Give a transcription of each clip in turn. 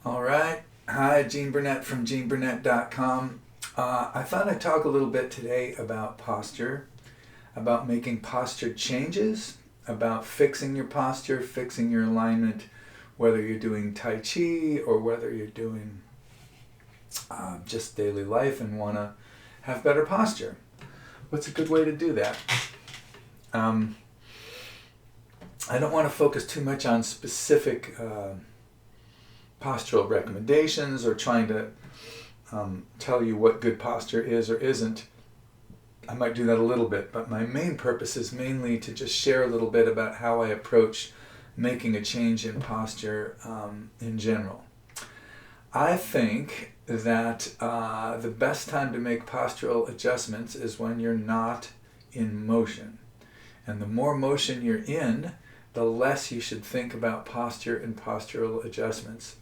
All right. Hi, Gene Burnett from geneburnett.com. I thought I'd talk a little bit today about posture, about making posture changes, about fixing your posture, fixing your alignment, whether you're doing Tai Chi or whether you're doing just daily life and want to have better posture. What's a good way to do that? I don't want to focus too much on specific postural recommendations or trying to tell you what good posture is or isn't. I might do that a little bit, but my main purpose is mainly to just share a little bit about how I approach making a change in posture in general. I think that the best time to make postural adjustments is when you're not in motion. And the more motion you're in, the less you should think about posture and postural adjustments,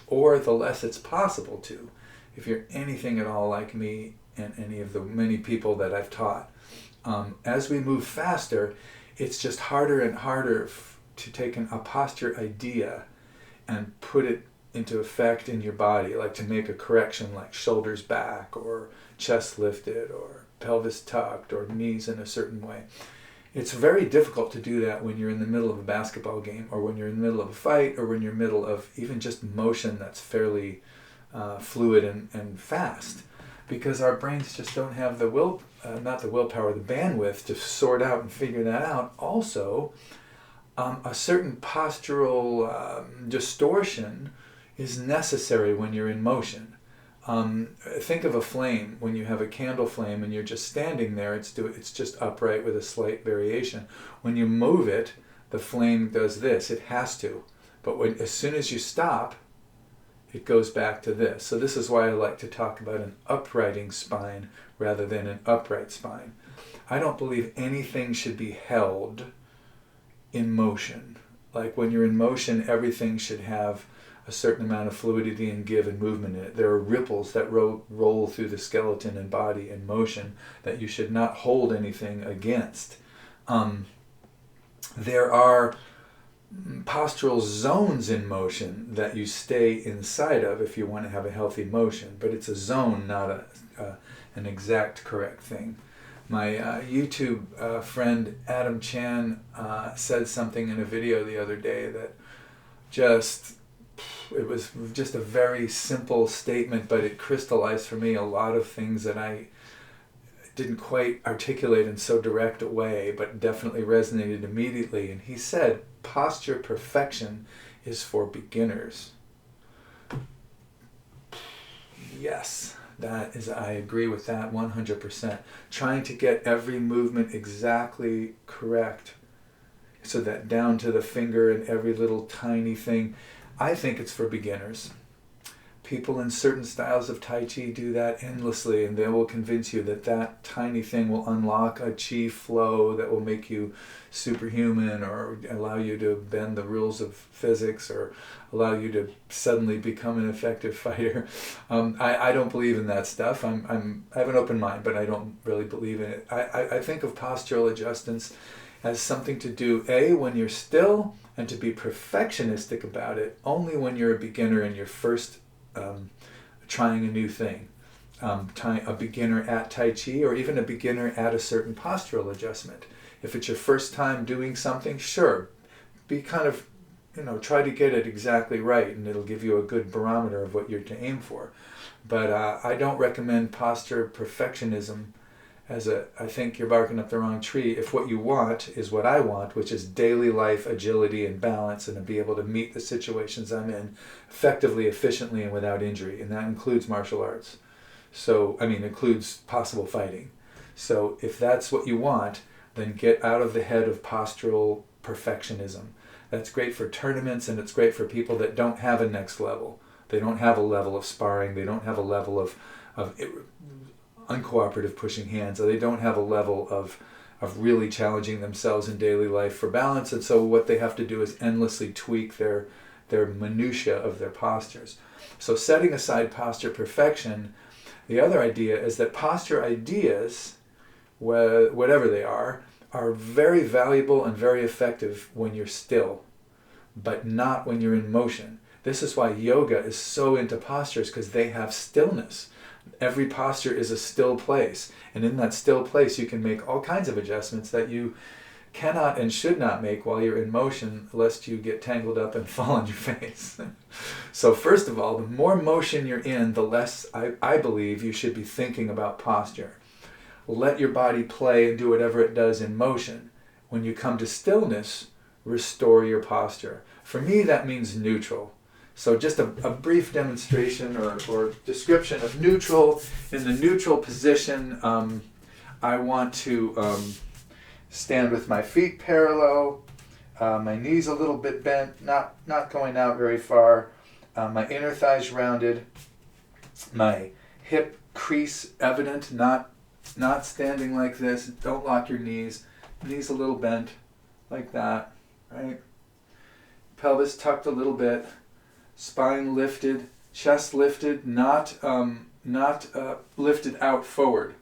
or the less it's possible to, if you're anything at all like me and any of the many people that I've taught. As we move faster, it's just harder and harder to take a posture idea and put it into effect in your body, like to make a correction like shoulders back or chest lifted or pelvis tucked or knees in a certain way. It's very difficult to do that when you're in the middle of a basketball game or when you're in the middle of a fight or when you're in the middle of even just motion that's fairly fluid and fast, because our brains just don't have the not the willpower, the bandwidth to sort out and figure that out. Also, a certain postural distortion is necessary when you're in motion. Think of a flame. When you have a candle flame and you're just standing there, it's just upright with a slight variation. When you move it, the flame does this. It has to. But as soon as you stop, it goes back to this. So this is why I like to talk about an uprighting spine rather than an upright spine. I don't believe anything should be held in motion. Like when you're in motion, everything should have a certain amount of fluidity and give and movement in it. There are ripples that roll through the skeleton and body in motion that you should not hold anything against. There are postural zones in motion that you stay inside of if you want to have a healthy motion, but it's a zone, not an exact correct thing. My YouTube friend Adam Chan said something in a video the other day that it was just a very simple statement, but it crystallized for me a lot of things that I didn't quite articulate in so direct a way, but definitely resonated immediately. And he said, posture perfection is for beginners. Yes, I agree with that 100%. Trying to get every movement exactly correct, so that down to the finger and every little tiny thing, I think it's for beginners. People in certain styles of Tai Chi do that endlessly, and they will convince you that that tiny thing will unlock a chi flow that will make you superhuman or allow you to bend the rules of physics or allow you to suddenly become an effective fighter. I don't believe in that stuff. I have an open mind, but I don't really believe in it. I think of postural adjustments as something to do, when you're still, and to be perfectionistic about it only when you're a beginner and you're first trying a new thing. A beginner at Tai Chi, or even a beginner at a certain postural adjustment. If it's your first time doing something, sure, be kind of, try to get it exactly right, and it'll give you a good barometer of what you're to aim for. But I don't recommend posture perfectionism I think you're barking up the wrong tree if what you want is what I want, which is daily life agility and balance, and to be able to meet the situations I'm in effectively, efficiently, and without injury. And that includes martial arts. Includes possible fighting. So if that's what you want, then get out of the head of postural perfectionism. That's great for tournaments, and it's great for people that don't have a next level. They don't have a level of sparring. They don't have a level of uncooperative pushing hands. So they don't have a level of really challenging themselves in daily life for balance. And so what they have to do is endlessly tweak their minutiae of their postures. So setting aside posture perfection, the other idea is that posture ideas, whatever they are very valuable and very effective when you're still, but not when you're in motion. This is why yoga is so into postures, because they have stillness. Every posture is a still place. And in that still place, you can make all kinds of adjustments that you cannot and should not make while you're in motion, lest you get tangled up and fall on your face. So first of all, the more motion you're in, the less I believe you should be thinking about posture. Let your body play and do whatever it does in motion. When you come to stillness, restore your posture. For me, that means neutral. So just a brief demonstration or description of neutral. In the neutral position, I want to stand with my feet parallel, my knees a little bit bent, not going out very far, my inner thighs rounded, my hip crease evident, not standing like this. Don't lock your knees a little bent, like that, right? Pelvis tucked a little bit, spine lifted, chest lifted, not lifted out forward,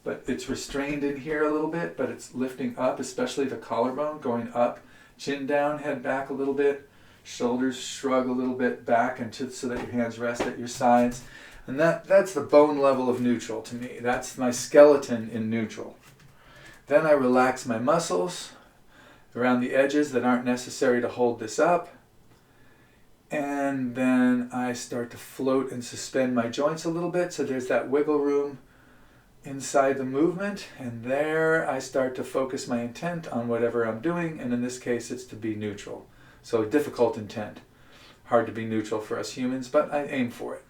but it's restrained in here a little bit, but it's lifting up, especially the collarbone going up, chin down, head back a little bit, shoulders shrug a little bit back so that your hands rest at your sides. And that's the bone level of neutral to me. That's my skeleton in neutral. Then I relax my muscles around the edges that aren't necessary to hold this up. And then I start to float and suspend my joints a little bit, so there's that wiggle room inside the movement. And there I start to focus my intent on whatever I'm doing, and in this case it's to be neutral. So difficult intent. Hard to be neutral for us humans, but I aim for it.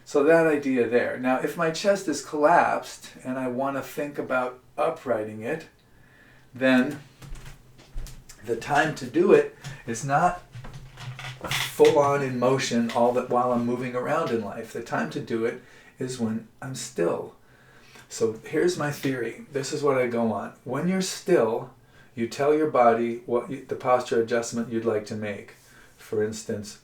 So that idea there. Now, if my chest is collapsed and I want to think about uprighting it, then the time to do it is not full on in motion while I'm moving around in life. The time to do it is when I'm still. So here's my theory. This is what I go on. When you're still, you tell your body the posture adjustment you'd like to make. For instance,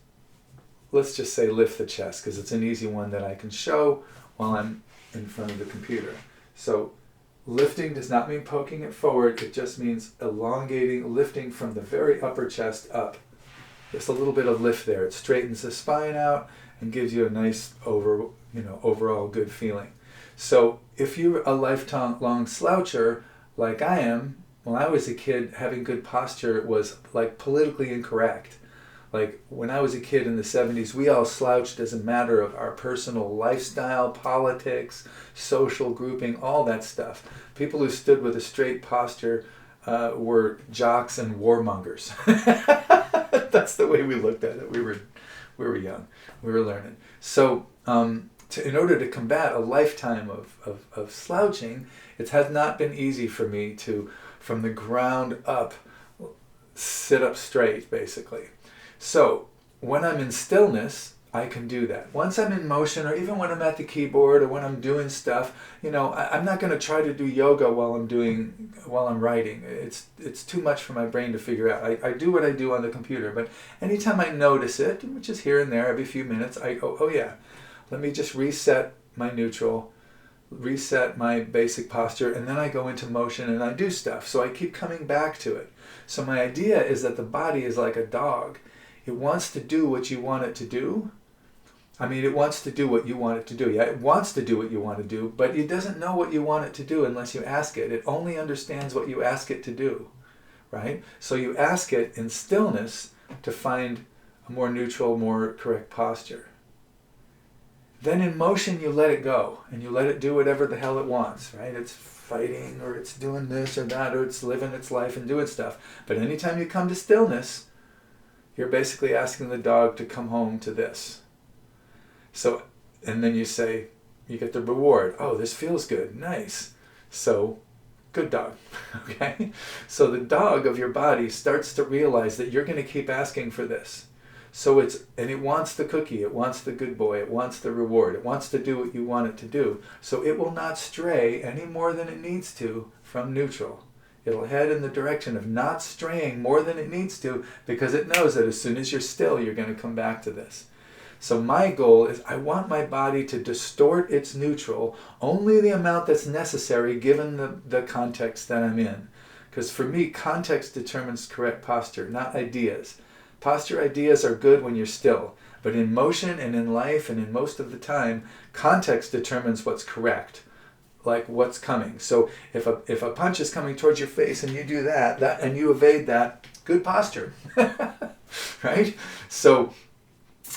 let's just say lift the chest, because it's an easy one that I can show while I'm in front of the computer. So lifting does not mean poking it forward. It just means elongating, lifting from the very upper chest up. Just a little bit of lift there. It straightens the spine out and gives you a nice overall good feeling. So if you're a lifelong sloucher like I am, when I was a kid, having good posture was like politically incorrect. Like when I was a kid in the 70s, we all slouched as a matter of our personal lifestyle, politics, social grouping, all that stuff. People who stood with a straight posture were jocks and warmongers. That's the way we looked at it. We were young. We were learning. So in order to combat a lifetime of slouching, it has not been easy for me to, from the ground up, sit up straight, basically. So when I'm in stillness, I can do that. Once I'm in motion, or even when I'm at the keyboard, or when I'm doing stuff, I'm not going to try to do yoga while I'm writing. It's too much for my brain to figure out. I do what I do on the computer, but anytime I notice it, which is here and there every few minutes, I go, oh yeah, let me just reset my neutral, reset my basic posture, and then I go into motion and I do stuff. So I keep coming back to it. So my idea is that the body is like a dog. It wants to do what you want it to do. I mean, it wants to do what you want it to do. Yeah, it wants to do what you want to do, but it doesn't know what you want it to do unless you ask it. It only understands what you ask it to do, right? So you ask it in stillness to find a more neutral, more correct posture. Then in motion, you let it go, and you let it do whatever the hell it wants, right? It's fighting, or it's doing this or that, or it's living its life and doing stuff. But anytime you come to stillness, you're basically asking the dog to come home to this. So, and then you say, you get the reward. Oh, this feels good. Nice. So, good dog. Okay? So the dog of your body starts to realize that you're going to keep asking for this. So it wants the cookie. It wants the good boy. It wants the reward. It wants to do what you want it to do. So it will not stray any more than it needs to from neutral. It'll head in the direction of not straying more than it needs to, because it knows that as soon as you're still, you're going to come back to this. So my goal is I want my body to distort its neutral only the amount that's necessary given the context that I'm in. Because for me, context determines correct posture, not ideas. Posture ideas are good when you're still. But in motion and in life and in most of the time, context determines what's correct, like what's coming. So if a punch is coming towards your face and you do that and you evade that, good posture, right? So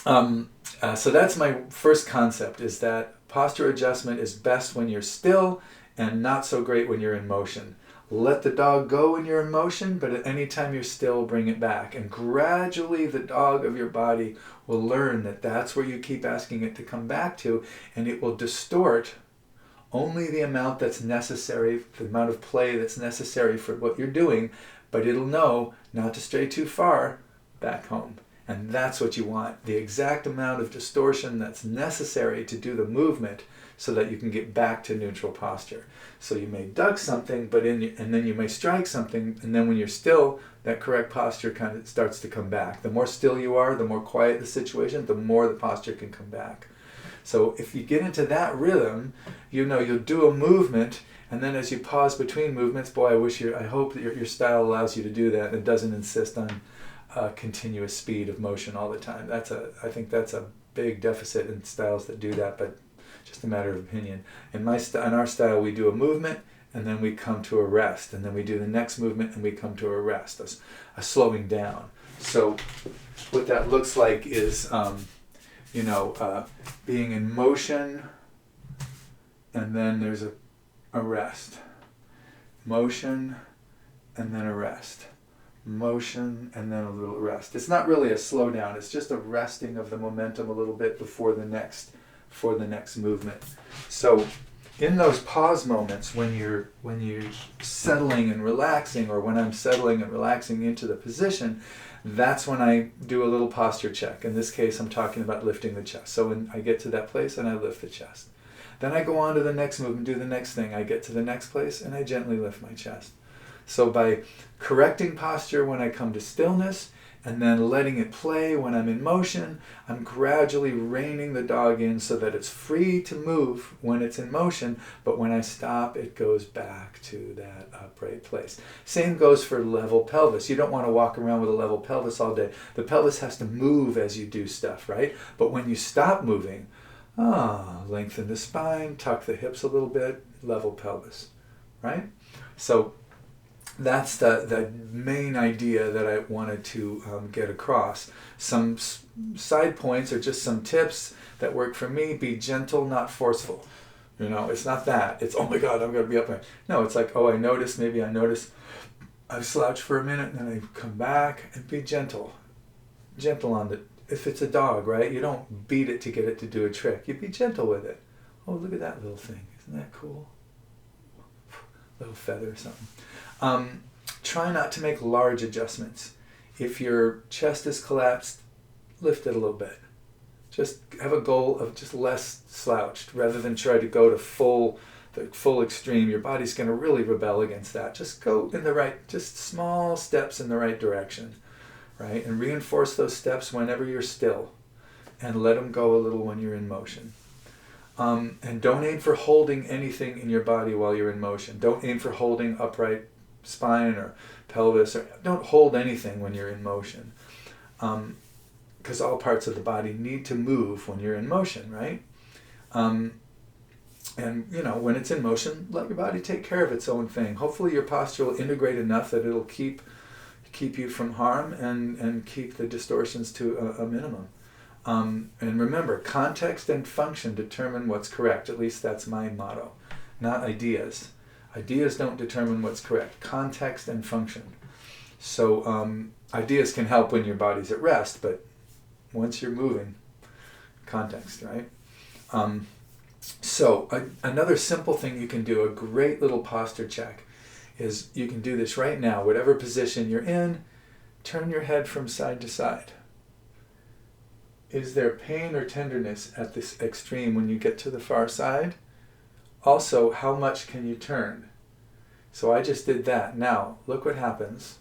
so that's my first concept, is that posture adjustment is best when you're still and not so great when you're in motion. Let the dog go when you're in motion, but at any time you're still, bring it back. And gradually the dog of your body will learn that that's where you keep asking it to come back to, and it will distort only the amount that's necessary, the amount of play that's necessary for what you're doing, but it'll know not to stray too far back home. And that's what you want, the exact amount of distortion that's necessary to do the movement so that you can get back to neutral posture. So you may duck something, and then you may strike something, and then when you're still, that correct posture kind of starts to come back. The more still you are, the more quiet the situation, the more the posture can come back. So if you get into that rhythm, you'll do a movement, and then as you pause between movements, boy, I hope that your style allows you to do that and doesn't insist on continuous speed of motion all the time. I think that's a big deficit in styles that do that, but just a matter of opinion. In our style, we do a movement and then we come to a rest, and then we do the next movement and we come to a rest, a slowing down. So what that looks like is, being in motion, and then there's a rest. Motion, and then a rest. Motion, and then a little rest. It's not really a slow down, it's just a resting of the momentum a little bit before the next movement. So in those pause moments, when you're settling and relaxing, or when I'm settling and relaxing into the position, that's when I do a little posture check. In this case, I'm talking about lifting the chest. So when I get to that place and I lift the chest, then I go on to the next movement, do the next thing. I get to the next place and I gently lift my chest. So by correcting posture when I come to stillness, and then letting it play when I'm in motion, I'm gradually reining the dog in so that it's free to move when it's in motion, but when I stop, it goes back to that upright place. Same goes for level pelvis. You don't want to walk around with a level pelvis all day. The pelvis has to move as you do stuff, right? But when you stop moving, lengthen the spine, tuck the hips a little bit, level pelvis, right? So that's the main idea that I wanted to get across. Some side points, or just some tips that work for me: be gentle, not forceful. It's not that. It's, oh my God, I'm going to be up there. No, it's like, maybe I notice I've slouched for a minute, and then I come back, and be gentle. Gentle on if it's a dog, right? You don't beat it to get it to do a trick. You be gentle with it. Oh, look at that little thing. Isn't that cool? Little feather or something. Try not to make large adjustments. If your chest is collapsed, lift it a little bit. Just have a goal of just less slouched, rather than try to go to the full extreme. Your body's going to really rebel against that. Just go just small steps in the right direction, right? And reinforce those steps whenever you're still, and let them go a little when you're in motion. And don't aim for holding anything in your body while you're in motion. Don't aim for holding upright spine or pelvis, or don't hold anything when you're in motion, because all parts of the body need to move when you're in motion, right? And when it's in motion, let your body take care of its own thing. Hopefully your posture will integrate enough that it'll keep you from harm and keep the distortions to a minimum. And remember, context and function determine what's correct. At least that's my motto, not ideas. Ideas don't determine what's correct. Context and function. So ideas can help when your body's at rest, but once you're moving, context, right? Another simple thing you can do, a great little posture check, is you can do this right now. Whatever position you're in, turn your head from side to side. Is there pain or tenderness at this extreme when you get to the far side? Also, how much can you turn? So I just did that. Now, look what happens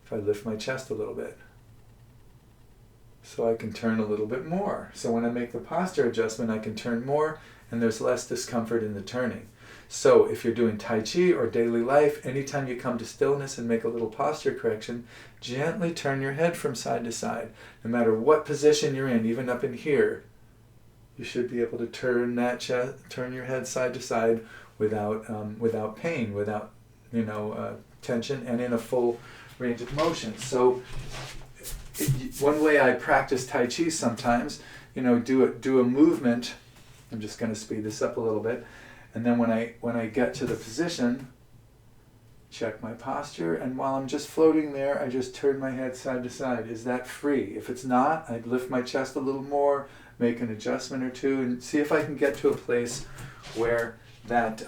if I lift my chest a little bit. So I can turn a little bit more. So when I make the posture adjustment, I can turn more, and there's less discomfort in the turning. So if you're doing Tai Chi or daily life, anytime you come to stillness and make a little posture correction, gently turn your head from side to side. No matter what position you're in, even up in here, you should be able to turn your head side to side without pain, without tension, and in a full range of motion. So one way I practice Tai Chi sometimes, do a movement. I'm just going to speed this up a little bit, and then when I get to the position, check my posture, and while I'm just floating there, I just turn my head side to side. Is that free? If it's not, I'd lift my chest a little more, make an adjustment or two, and see if I can get to a place where that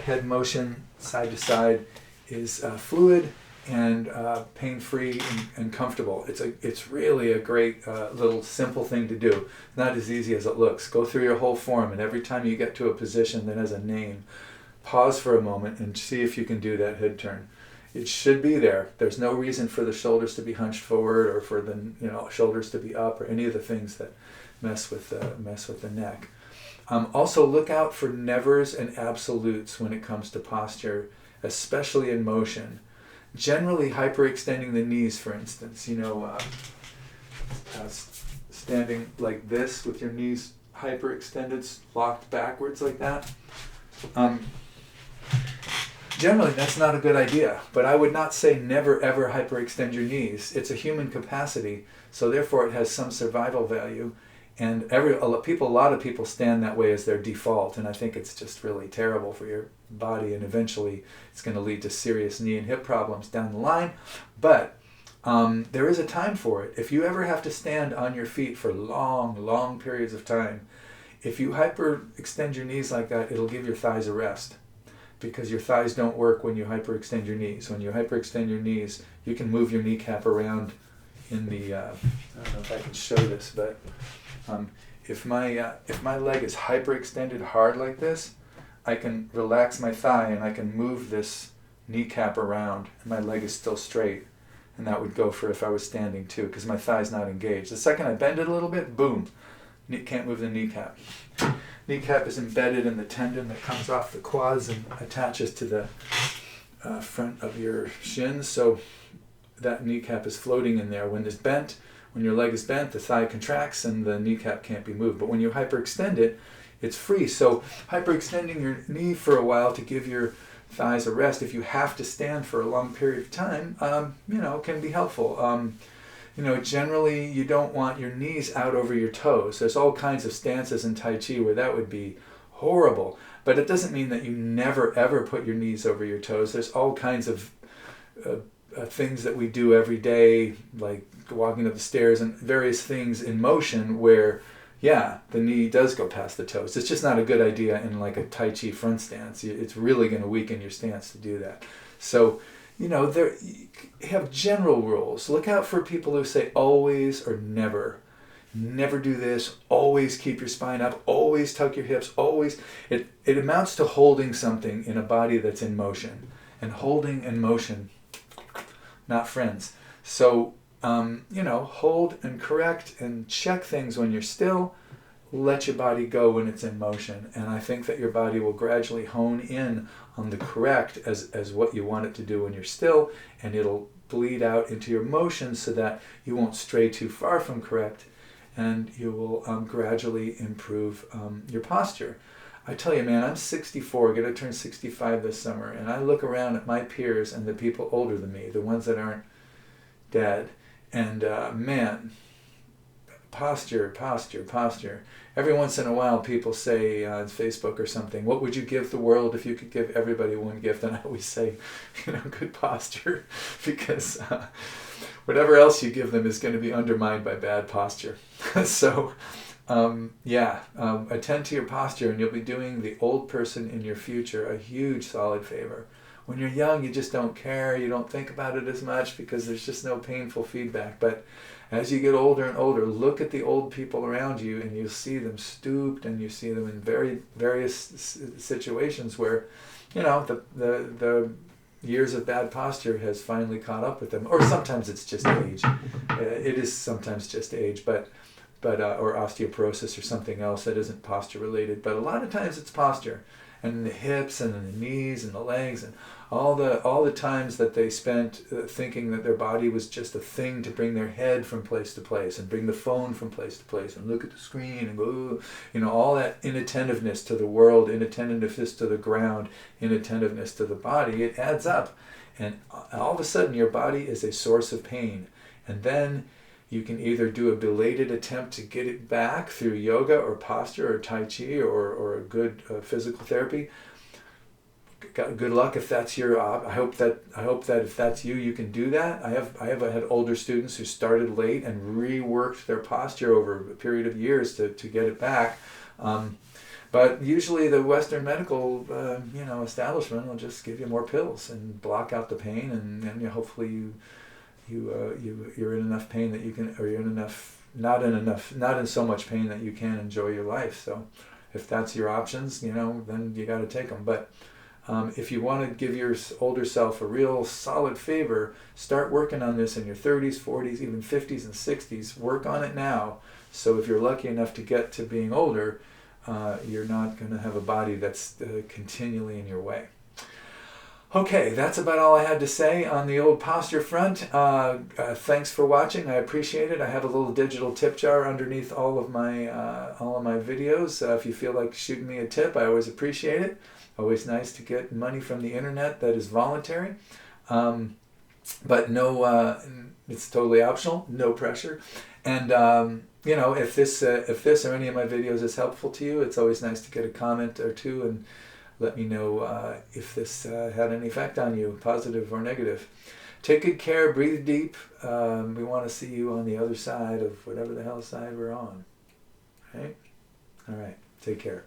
head motion side to side is fluid and pain-free and comfortable. It's really a great little simple thing to do. Not as easy as it looks. Go through your whole form, and every time you get to a position that has a name, pause for a moment and see if you can do that head turn. It should be there. There's no reason for the shoulders to be hunched forward or for the shoulders to be up or any of the things that mess with the neck. Also, look out for nevers and absolutes when it comes to posture, especially in motion. Generally, hyperextending the knees, for instance, standing like this with your knees hyperextended, locked backwards like that. Generally, that's not a good idea, but I would not say never ever hyperextend your knees. It's a human capacity, so therefore it has some survival value. And a lot of people stand that way as their default, and I think it's just really terrible for your body, and eventually it's going to lead to serious knee and hip problems down the line. But there is a time for it. If you ever have to stand on your feet for long, long periods of time, if you hyperextend your knees like that, it'll give your thighs a rest, because your thighs don't work when you hyperextend your knees. When you hyperextend your knees, you can move your kneecap around in the, I don't know if I can show this, but if my leg is hyperextended hard like this, I can relax my thigh and I can move this kneecap around, and my leg is still straight. And that would go for if I was standing too, because my thigh's not engaged. The second I bend it a little bit, boom, can't move the kneecap. Kneecap is embedded in the tendon that comes off the quads and attaches to the front of your shins, so that kneecap is floating in there. When your leg is bent, the thigh contracts and the kneecap can't be moved. But when you hyperextend it, it's free. So hyperextending your knee for a while to give your thighs a rest, if you have to stand for a long period of time, can be helpful. Generally you don't want your knees out over your toes. There's all kinds of stances in Tai Chi where that would be horrible. But it doesn't mean that you never ever put your knees over your toes. There's all kinds of things that we do every day, like walking up the stairs and various things in motion where, the knee does go past the toes. It's just not a good idea in like a Tai Chi front stance. It's really going to weaken your stance to do that. So, there you have general rules. Look out for people who say always or never. Never do this. Always keep your spine up. Always tuck your hips. Always. It amounts to holding something in a body that's in motion. And holding and motion, not friends. So, hold and correct and check things when you're still. Let your body go when it's in motion. And I think that your body will gradually hone in on the correct as what you want it to do when you're still, and it'll bleed out into your motion so that you won't stray too far from correct, and you will gradually improve your posture. I tell you, man, I'm 64, going to turn 65 this summer, and I look around at my peers and the people older than me, the ones that aren't dead, and man, posture. Every once in a while people say on Facebook or something, what would you give the world if you could give everybody one gift? And I always say, good posture, because whatever else you give them is going to be undermined by bad posture. So, attend to your posture, and you'll be doing the old person in your future a huge solid favor. When you're young, you just don't care, you don't think about it as much because there's just no painful feedback. But as you get older and older, look at the old people around you, and you see them stooped, and you see them in various situations where, the years of bad posture has finally caught up with them. Or sometimes it's just age. It is sometimes just age, but or osteoporosis or something else that isn't posture related. But a lot of times it's posture. and the hips and the knees and the legs and all the times that they spent thinking that their body was just a thing to bring their head from place to place and bring the phone from place to place and look at the screen and go, all that inattentiveness to the world, inattentiveness to the ground, inattentiveness to the body, it adds up. And all of a sudden your body is a source of pain. And then you can either do a belated attempt to get it back through yoga or posture or tai chi or a good physical therapy. Good luck if that's your I hope that if that's you, you can do that. I have had older students who started late and reworked their posture over a period of years to get it back. But usually the Western medical establishment will just give you more pills and block out the pain, and then hopefully you're in enough pain that you can, or you're in enough, not in so much pain that you can enjoy your life. So if that's your options, then you got to take them. But if you want to give your older self a real solid favor, start working on this in your 30s, 40s, even 50s and 60s. Work on it now. So if you're lucky enough to get to being older, you're not going to have a body that's continually in your way. Okay, that's about all I had to say on the old posture front. Thanks for watching. I appreciate it. I have a little digital tip jar underneath all of my videos. If you feel like shooting me a tip, I always appreciate it. Always nice to get money from the internet that is voluntary. But no, it's totally optional. No pressure. And if this or any of my videos is helpful to you, it's always nice to get a comment or two and let me know if this had any effect on you, positive or negative. Take good care, breathe deep. We want to see you on the other side of whatever the hell side we're on. Right? All right. Take care.